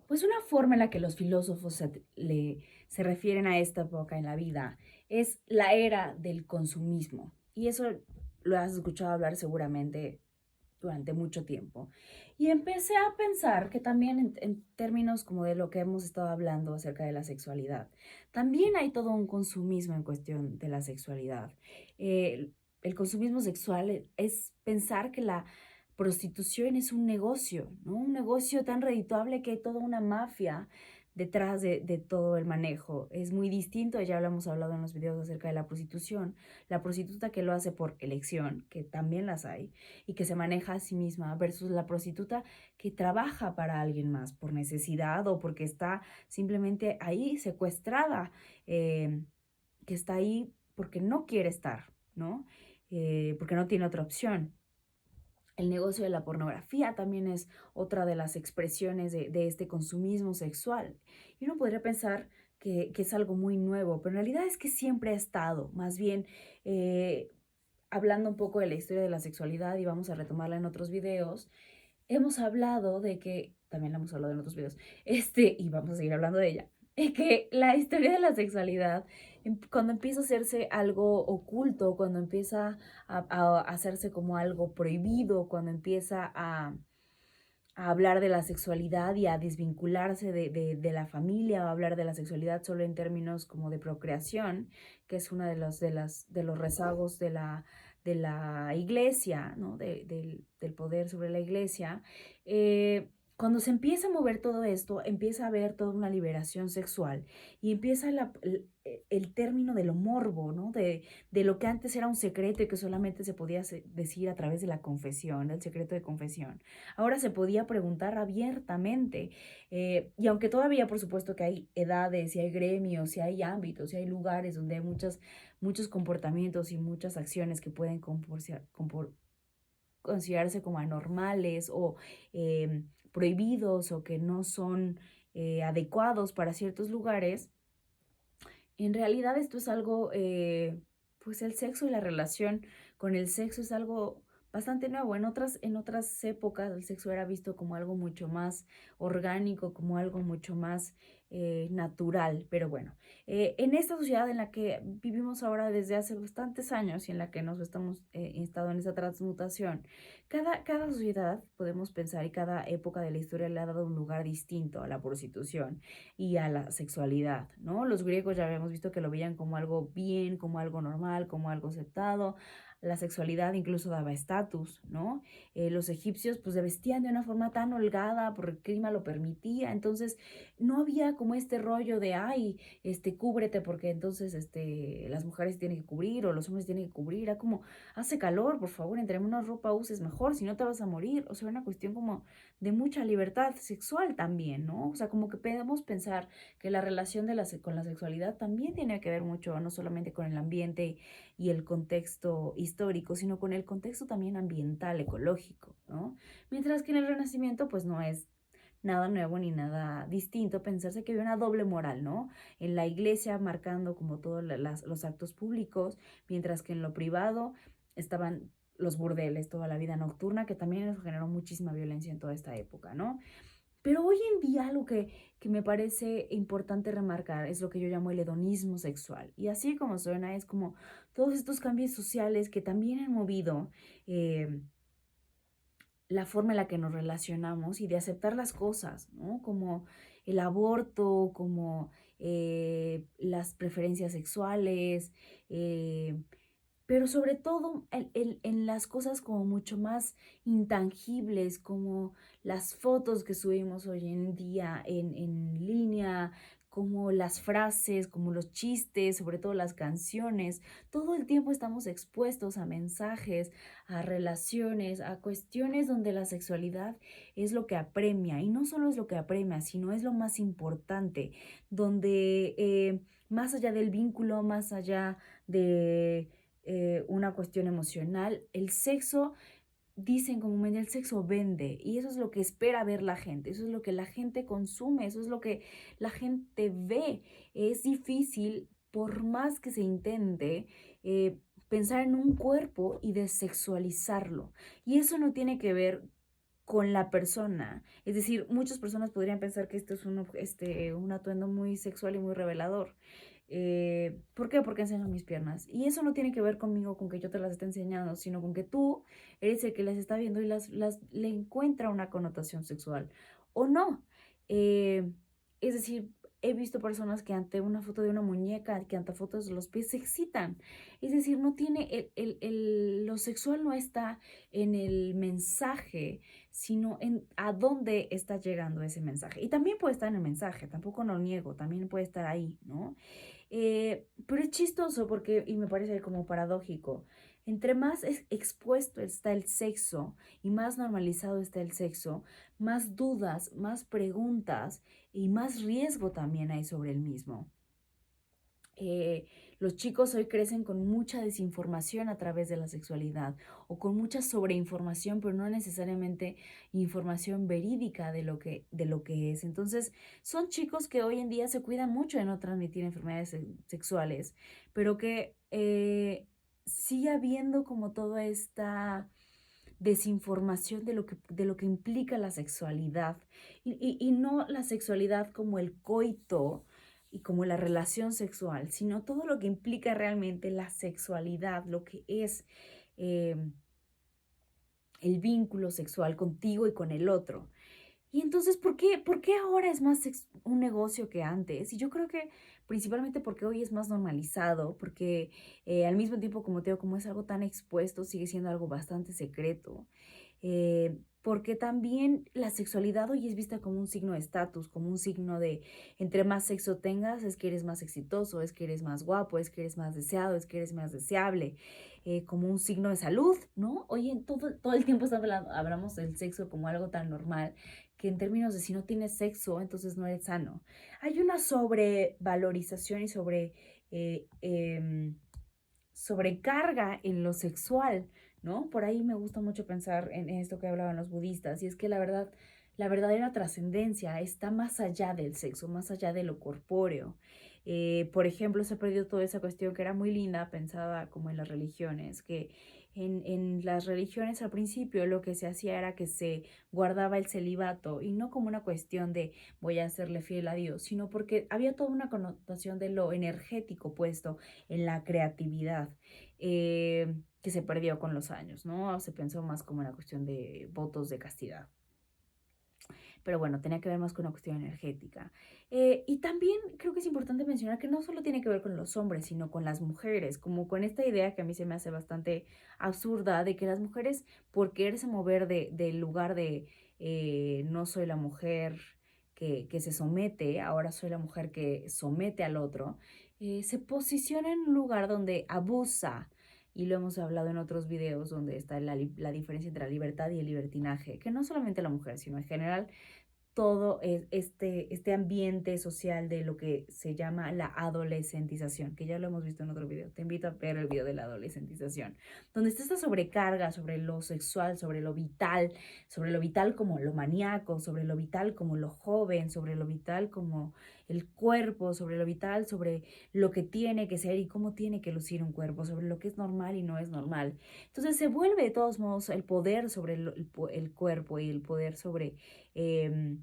Pues una forma en la que los filósofos se refieren a esta época en la vida es la era del consumismo. Y eso lo has escuchado hablar seguramente durante mucho tiempo. Y empecé a pensar que también en términos como de lo que hemos estado hablando acerca de la sexualidad, también hay todo un consumismo en cuestión de la sexualidad. El consumismo sexual es pensar que la prostitución es un negocio, ¿no? Un negocio tan redituable que hay toda una mafia detrás de todo el manejo. Es muy distinto, ya lo hemos hablado en los videos acerca de la prostituta que lo hace por elección, que también las hay, y que se maneja a sí misma, versus la prostituta que trabaja para alguien más por necesidad o porque está simplemente ahí secuestrada, que está ahí porque no quiere estar, ¿no? Porque no tiene otra opción. El negocio de la pornografía también es otra de las expresiones de este consumismo sexual. Y uno podría pensar que es algo muy nuevo, pero en realidad es que siempre ha estado. Más bien, eh, hablando un poco de la historia de la sexualidad, y vamos a retomarla en otros videos, hemos hablado de que, también la hemos hablado en otros videos, y vamos a seguir hablando de ella, es que la historia de la sexualidad, cuando empieza a hacerse algo oculto, cuando empieza a hacerse como algo prohibido, cuando empieza a hablar de la sexualidad y a desvincularse de la familia, o a hablar de la sexualidad solo en términos como de procreación, que es uno de los rezagos de la iglesia, ¿no? Del poder sobre la iglesia. Cuando se empieza a mover todo esto, empieza a haber toda una liberación sexual y empieza el término de lo morbo, ¿no? De lo que antes era un secreto y que solamente se podía decir a través de la confesión, el secreto de confesión. Ahora se podía preguntar abiertamente. Y aunque todavía, por supuesto, que hay edades y hay gremios y hay ámbitos y hay lugares donde hay muchos comportamientos y muchas acciones que pueden considerarse como anormales o prohibidos o que no son adecuados para ciertos lugares, en realidad esto es algo, pues el sexo y la relación con el sexo es algo bastante nuevo. En otras épocas el sexo era visto como algo mucho más orgánico, como algo mucho más natural. Pero bueno, en esta sociedad en la que vivimos ahora desde hace bastantes años y en la que nos estamos instado en esa transmutación, cada sociedad, podemos pensar, y cada época de la historia le ha dado un lugar distinto a la prostitución y a la sexualidad, ¿no? Los griegos ya habíamos visto que lo veían como algo bien, como algo normal, como algo aceptado. La sexualidad incluso daba estatus, ¿no? Los egipcios pues se vestían de una forma tan holgada porque el clima lo permitía, entonces no había como este rollo de, ay, cúbrete porque entonces, las mujeres tienen que cubrir o los hombres tienen que cubrir, era como, hace calor, por favor, entre menos ropa uses mejor, si no te vas a morir, o sea, una cuestión como de mucha libertad sexual también, ¿no? O sea, como que podemos pensar que la relación con la sexualidad también tiene que ver mucho, no solamente con el ambiente y el contexto histórico, sino con el contexto también ambiental, ecológico, ¿no? Mientras que en el Renacimiento, pues no es nada nuevo ni nada distinto pensarse que había una doble moral, ¿no? En la iglesia marcando como todos los actos públicos, mientras que en lo privado estaban los burdeles, toda la vida nocturna, que también eso generó muchísima violencia en toda esta época, ¿no? Pero hoy en día algo que me parece importante remarcar es lo que yo llamo el hedonismo sexual. Y así como suena, es como todos estos cambios sociales que también han movido eh, la forma en la que nos relacionamos y de aceptar las cosas, ¿no? Como el aborto, como las preferencias sexuales, eh, pero sobre todo en las cosas como mucho más intangibles, como las fotos que subimos hoy en día en línea, como las frases, como los chistes, sobre todo las canciones. Todo el tiempo estamos expuestos a mensajes, a relaciones, a cuestiones donde la sexualidad es lo que apremia. Y no solo es lo que apremia, sino es lo más importante, donde más allá del vínculo, más allá de una cuestión emocional. El sexo, dicen comúnmente, el sexo vende y eso es lo que espera ver la gente, eso es lo que la gente consume, eso es lo que la gente ve. Es difícil, por más que se intente, pensar en un cuerpo y desexualizarlo. Y eso no tiene que ver con la persona. Es decir, muchas personas podrían pensar que esto es un atuendo muy sexual y muy revelador. ¿Por qué? Porque enseño mis piernas. Y eso no tiene que ver conmigo, con que yo te las esté enseñando, sino con que tú eres el que las está viendo y le encuentra una connotación sexual. O no. Eh, es decir, he visto personas que ante una foto de una muñeca, que ante fotos de los pies se excitan. Es decir, no tiene, lo sexual no está en el mensaje, sino en a dónde está llegando ese mensaje. Y también puede estar en el mensaje, tampoco lo niego, también puede estar ahí, ¿no? Pero es chistoso porque, y me parece como paradójico, entre más expuesto está el sexo y más normalizado está el sexo, más dudas, más preguntas y más riesgo también hay sobre el mismo. eh, los chicos hoy crecen con mucha desinformación a través de la sexualidad o con mucha sobreinformación, pero no necesariamente información verídica de lo que es. Entonces, son chicos que hoy en día se cuidan mucho de no transmitir enfermedades sexuales, pero que sigue habiendo como toda esta desinformación de lo que implica la sexualidad y no la sexualidad como el coito y como la relación sexual, sino todo lo que implica realmente la sexualidad, lo que es eh, el vínculo sexual contigo y con el otro. Y entonces, por qué ahora es más un negocio que antes? Y yo creo que principalmente porque hoy es más normalizado, porque al mismo tiempo, como te digo, como es algo tan expuesto, sigue siendo algo bastante secreto. Porque también la sexualidad hoy es vista como un signo de estatus, como un signo de entre más sexo tengas, es que eres más exitoso, es que eres más guapo, es que eres más deseado, es que eres más deseable, como un signo de salud, ¿no? Hoy en todo el tiempo hablamos del sexo como algo tan normal que en términos de si no tienes sexo, entonces no eres sano. Hay una sobrevalorización y sobrecarga en lo sexual, ¿no? Por ahí me gusta mucho pensar en esto que hablaban los budistas, y es que la verdadera trascendencia está más allá del sexo, más allá de lo corpóreo. Por ejemplo, se ha perdido toda esa cuestión que era muy linda, pensada como en las religiones, que en las religiones al principio lo que se hacía era que se guardaba el celibato y no como una cuestión de voy a serle fiel a Dios, sino porque había toda una connotación de lo energético puesto en la creatividad, que se perdió con los años, ¿no? Se pensó más como una cuestión de votos de castidad. Pero bueno, tenía que ver más con una cuestión energética. Y también creo que es importante mencionar que no solo tiene que ver con los hombres, sino con las mujeres, como con esta idea que a mí se me hace bastante absurda de que las mujeres, por quererse mover del lugar de no soy la mujer que se somete, ahora soy la mujer que somete al otro, se posiciona en un lugar donde abusa. Y lo hemos hablado en otros videos donde está la diferencia entre la libertad y el libertinaje, que no solamente la mujer, sino en general todo este ambiente social de lo que se llama la adolescentización, que ya lo hemos visto en otro video. Te invito a ver el video de la adolescentización, donde está esta sobrecarga sobre lo sexual, sobre lo vital como lo maníaco, sobre lo vital como lo joven, sobre lo vital como el cuerpo, sobre lo vital, sobre lo que tiene que ser y cómo tiene que lucir un cuerpo, sobre lo que es normal y no es normal. Entonces se vuelve de todos modos el poder sobre el cuerpo y el poder eh,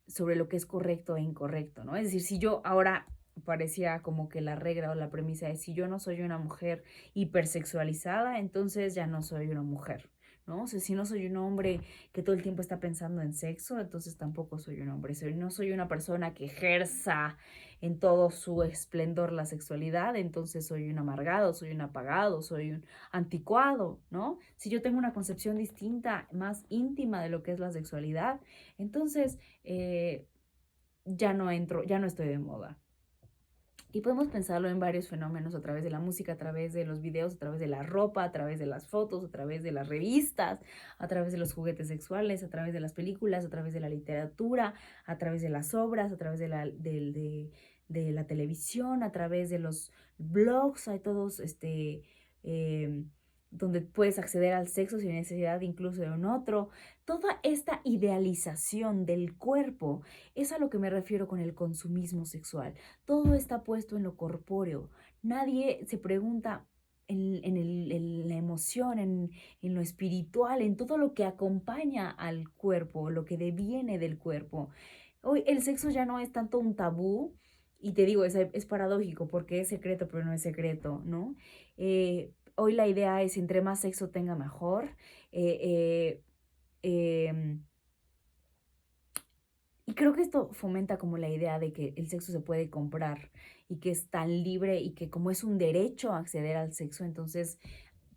sobre lo que es correcto e incorrecto, ¿no? Es decir, si yo ahora parecía como que la regla o la premisa es si yo no soy una mujer hipersexualizada, entonces ya no soy una mujer, ¿no? O sea, si no soy un hombre que todo el tiempo está pensando en sexo, entonces tampoco soy un hombre. No soy una persona que ejerza en todo su esplendor la sexualidad, entonces soy un amargado, soy un apagado, soy un anticuado, ¿no? Si yo tengo una concepción distinta, más íntima de lo que es la sexualidad, entonces ya no estoy de moda. Y podemos pensarlo en varios fenómenos a través de la música, a través de los videos, a través de la ropa, a través de las fotos, a través de las revistas, a través de los juguetes sexuales, a través de las películas, a través de la literatura, a través de las obras, a través de la televisión, a través de los blogs, hay todos eh, donde puedes acceder al sexo sin necesidad incluso de un otro. Toda esta idealización del cuerpo es a lo que me refiero con el consumismo sexual. Todo está puesto en lo corpóreo. Nadie se pregunta en la emoción, en lo espiritual, en todo lo que acompaña al cuerpo, lo que deviene del cuerpo. Hoy el sexo ya no es tanto un tabú, y te digo, es paradójico porque es secreto, pero no es secreto, ¿no? Hoy la idea es entre más sexo tenga mejor. eh, em, y creo que esto fomenta como la idea de que el sexo se puede comprar y que es tan libre y que como es un derecho acceder al sexo, entonces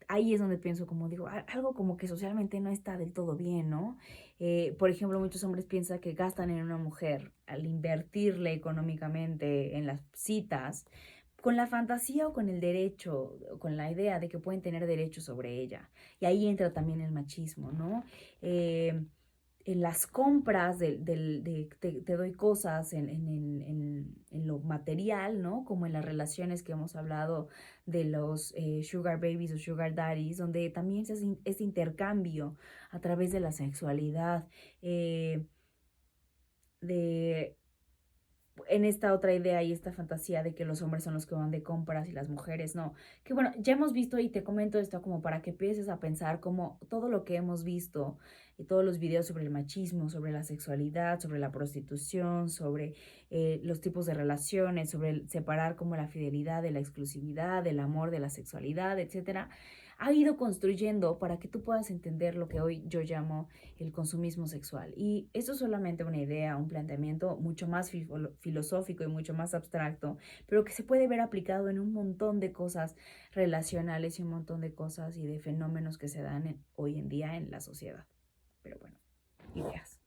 ahí es donde pienso, como digo, algo como que socialmente no está del todo bien, ¿no? Por ejemplo, muchos hombres piensan que gastan en una mujer al invertirle económicamente en las citas, con la fantasía o con el derecho, o con la idea de que pueden tener derecho sobre ella. Y ahí entra también el machismo, ¿no? En las compras te doy cosas en lo material, ¿no? Como en las relaciones que hemos hablado de los sugar babies o sugar daddies, donde también se hace este intercambio a través de la sexualidad, eh, de en esta otra idea y esta fantasía de que los hombres son los que van de compras y las mujeres no. Que bueno, ya hemos visto y te comento esto como para que empieces a pensar como todo lo que hemos visto y todos los videos sobre el machismo, sobre la sexualidad, sobre la prostitución, sobre los tipos de relaciones, sobre separar como la fidelidad de la exclusividad, del amor, de la sexualidad, etcétera, ha ido construyendo para que tú puedas entender lo que hoy yo llamo el consumismo sexual. Y esto es solamente una idea, un planteamiento mucho más filosófico y mucho más abstracto, pero que se puede ver aplicado en un montón de cosas relacionales y un montón de cosas y de fenómenos que se dan hoy en día en la sociedad. Pero bueno, ideas.